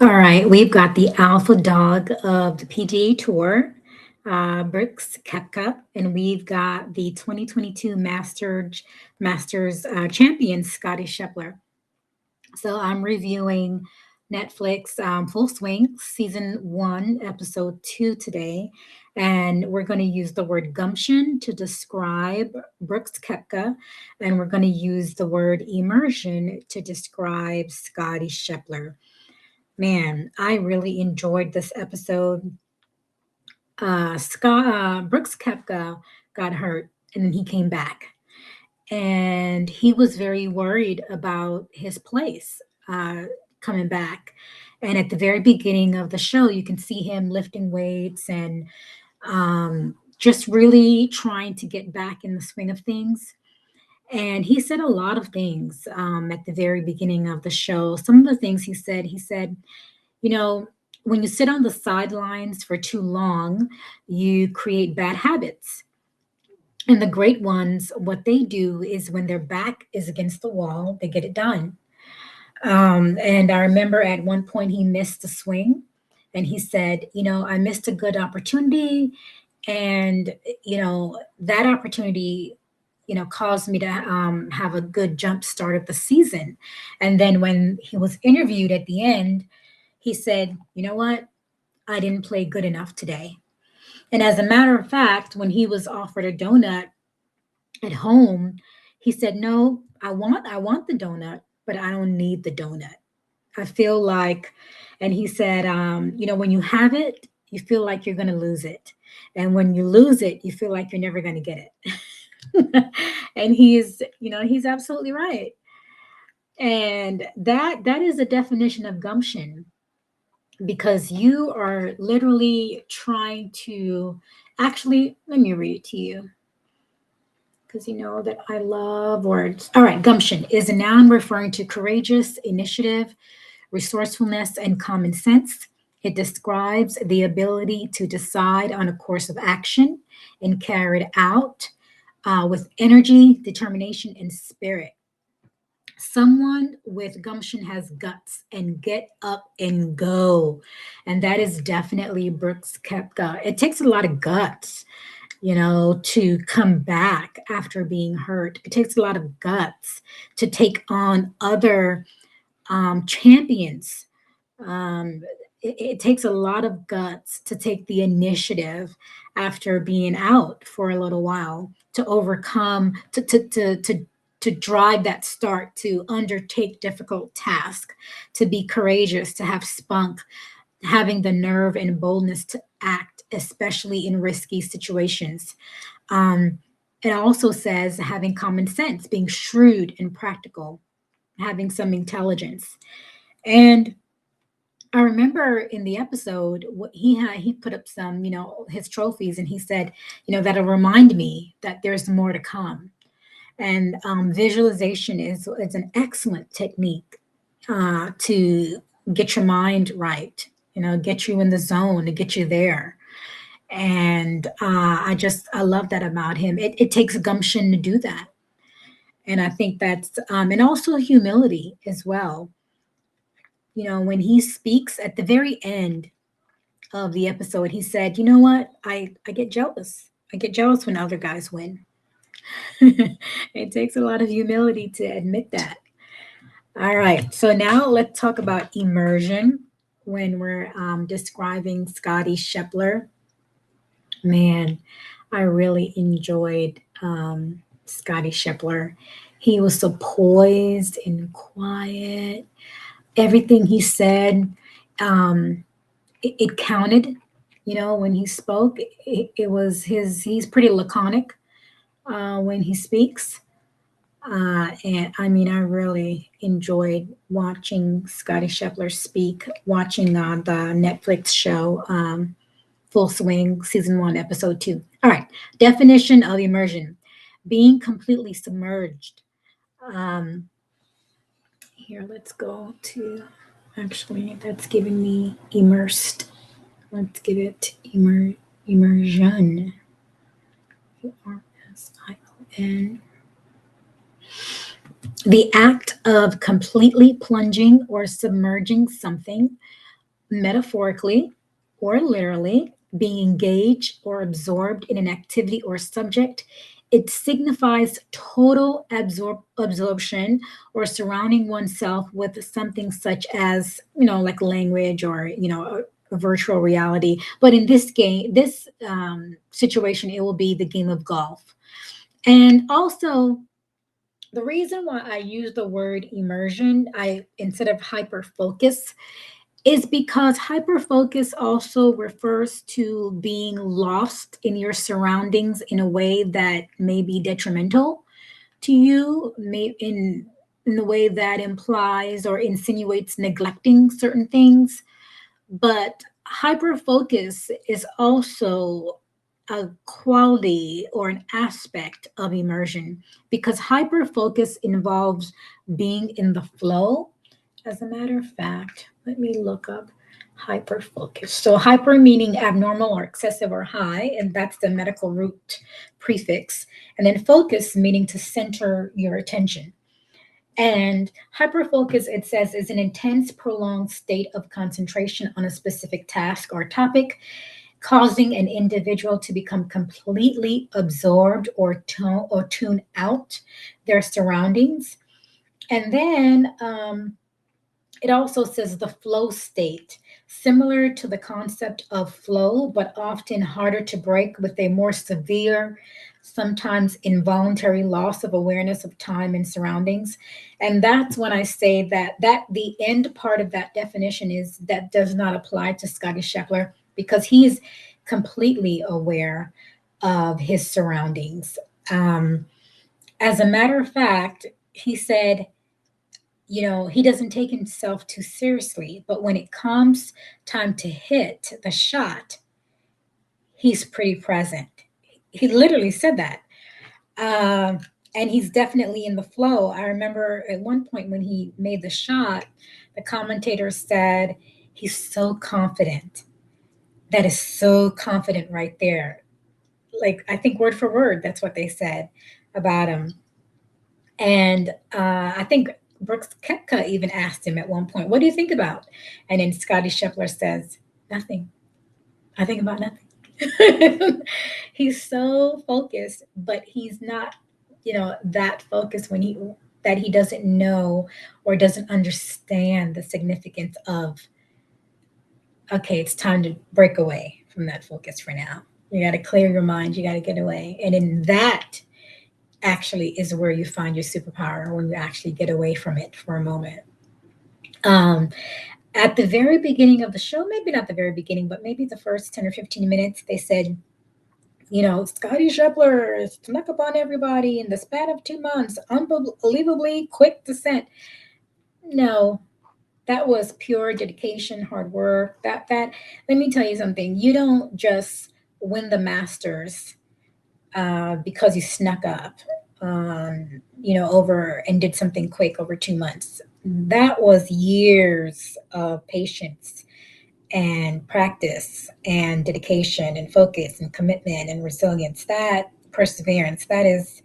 All right, we've got the alpha dog of the PGA Tour, Brooks Koepka, and we've got the 2022 Masters champion, Scotty Scheffler. So I'm reviewing Netflix Full Swing Season 1, Episode 2 today, and we're going to use the word gumption to describe Brooks Koepka, and we're going to use the word immersion to describe Scotty Scheffler. Man, I really enjoyed this episode. Brooks Koepka got hurt and then he came back. And he was very worried about his place uh, coming back. And at the very beginning of the show, you can see him lifting weights and just really trying to get back in the swing of things. And he said a lot of things at the very beginning of the show. Some of the things he said, you know, when you sit on the sidelines for too long, you create bad habits. And the great ones, what they do is when their back is against the wall, they get it done. And I remember at one point he missed the swing and he said, I missed a good opportunity. And, that opportunity, caused me to have a good jump start of the season. And then when he was interviewed at the end, he said, you know what? I didn't play good enough today. And as a matter of fact, when he was offered a donut at home, he said, "No, I want the donut, but I don't need the donut. I feel like," and he said, when you have it, you feel like you're going to lose it, and when you lose it, you feel like you're never going to get it." And he's absolutely right. And that is a definition of gumption because you are literally trying to actually let me read it to you because you know that I love words. All right, gumption is a noun referring to courageous initiative, resourcefulness, and common sense. It describes the ability to decide on a course of action and carry it out with energy, determination, and spirit. Someone with gumption has guts and get up and go. And that is definitely Brooks Koepka. It takes a lot of guts, to come back after being hurt. It takes a lot of guts to take on other champions. It takes a lot of guts to take the initiative after being out for a little while to overcome to drive that start, to undertake difficult tasks, to be courageous, to have spunk, having the nerve and boldness to act, especially in risky situations. Um, it also says having common sense, being shrewd and practical, having some intelligence. And I remember in the episode what he put up some, his trophies, and he said, that'll remind me that there's more to come. And visualization is an excellent technique to get your mind right, get you in the zone, to get you there. And I love that about him. It takes gumption to do that. And I think that's, and also humility as well. When he speaks at the very end of the episode, he said, you know what? I get jealous. I get jealous when other guys win. It takes a lot of humility to admit that. All right. So now let's talk about immersion when we're describing Scotty Scheffler. Man, I really enjoyed Scotty Scheffler. He was so poised and quiet. Everything he said, it counted. When he spoke, it was he's pretty laconic when he speaks. And I mean, I really enjoyed watching Scotty Scheffler speak, watching the Netflix show Full Swing, Season 1, Episode 2. All right, definition of immersion being completely submerged. Um, Here, let's go to actually, that's giving me immersed. Let's give it immersion. Ursin. The act of completely plunging or submerging something, metaphorically or literally, being engaged or absorbed in an activity or subject. It signifies total absorption or surrounding oneself with something such as, like language or, a virtual reality. But in this situation, it will be the game of golf. And also, the reason why I use the word immersion, I instead of hyper focus, is because hyperfocus also refers to being lost in your surroundings in a way that may be detrimental to you, may in the way that implies or insinuates neglecting certain things. But hyperfocus is also a quality or an aspect of immersion because hyperfocus involves being in the flow. As a matter of fact, let me look up hyperfocus. So, hyper meaning abnormal or excessive or high, and that's the medical root prefix. And then focus meaning to center your attention. And hyperfocus, it says, is an intense, prolonged state of concentration on a specific task or topic, causing an individual to become completely absorbed or tune out their surroundings. And then it also says the flow state, similar to the concept of flow, but often harder to break with a more severe, sometimes involuntary loss of awareness of time and surroundings. And that's when I say that the end part of that definition is that does not apply to Scotty Scheffler because he's completely aware of his surroundings. Um, as a matter of fact, he said, he doesn't take himself too seriously, but when it comes time to hit the shot, he's pretty present. He literally said that. Um, and he's definitely in the flow. I remember at one point when he made the shot, the commentator said, he's so confident. That is so confident right there. Like, I think word for word, that's what they said about him. And I think Brooks Koepka even asked him at one point, "What do you think about?" And then Scotty Scheffler says, "Nothing. I think about nothing." He's so focused, but he's not, that focused when he doesn't know or doesn't understand the significance of, okay, it's time to break away from that focus for now. You got to clear your mind. You got to get away. And in that actually is where you find your superpower when you actually get away from it for a moment. Um, at the very beginning of the show, maybe not the very beginning, but maybe the first 10 or 15 minutes, they said, Scotty Scheffler snuck up on everybody in the span of 2 months, unbelievably quick descent. No, that was pure dedication, hard work. That let me tell you something. You don't just win the Masters because you snuck up, over and did something quick over 2 months. That was years of patience and practice and dedication and focus and commitment and resilience. That perseverance, that is,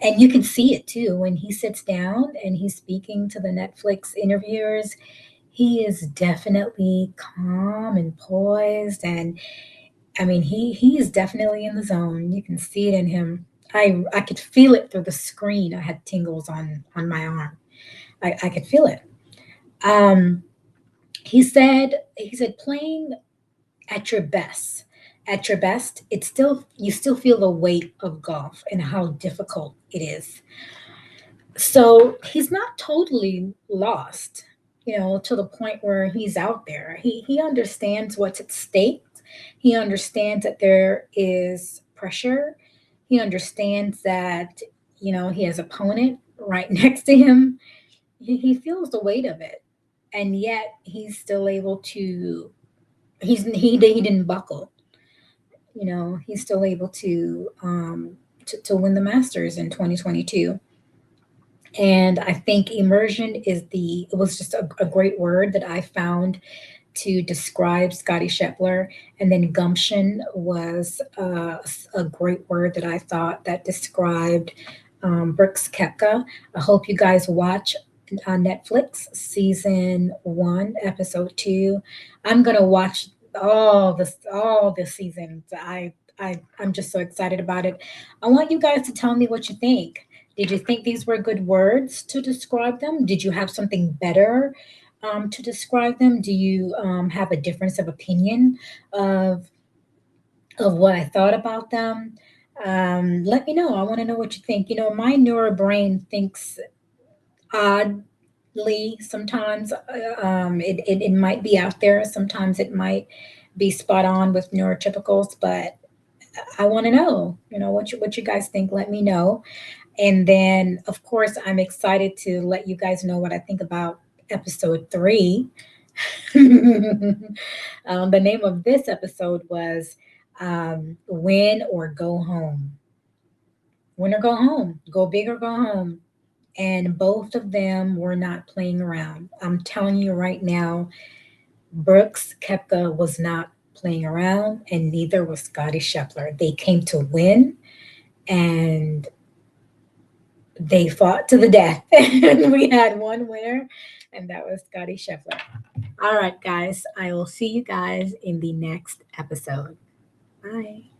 and you can see it too when he sits down and he's speaking to the Netflix interviewers. He is definitely calm and poised, and I mean, he is definitely in the zone. You can see it in him. I could feel it through the screen. I had tingles on my arm. I could feel it. Um, he said playing at your best. At your best, it's still you still feel the weight of golf and how difficult it is. So he's not totally lost, to the point where he's out there. He understands what's at stake. He understands that there is pressure. He understands that, he has opponent right next to him. He feels the weight of it. And yet he's still able to he didn't buckle. He's still able to win the Masters in 2022. And I think immersion it was just a great word that I found to describe Scotty Scheffler. And then gumption was a great word that I thought that described Brooks Koepka. I hope you guys watch Netflix, season 1, episode 2. I'm gonna watch all the seasons. I'm just so excited about it. I want you guys to tell me what you think. Did you think these were good words to describe them? Did you have something better to describe them? Do you have a difference of opinion of what I thought about them? Let me know. I want to know what you think. My neurobrain thinks oddly sometimes. It might be out there. Sometimes it might be spot on with neurotypicals, but I want to know, what you guys think. Let me know. And then, of course, I'm excited to let you guys know what I think about episode 3. The name of this episode was Win or Go Home. Win or go home. Go big or go home. And both of them were not playing around. I'm telling you right now, Brooks Koepka was not playing around, and neither was Scotty Scheffler. They came to win, and they fought to the death. And we had one winner, and that was Scotty Scheffler. All right, guys, I will see you guys in the next episode. Bye.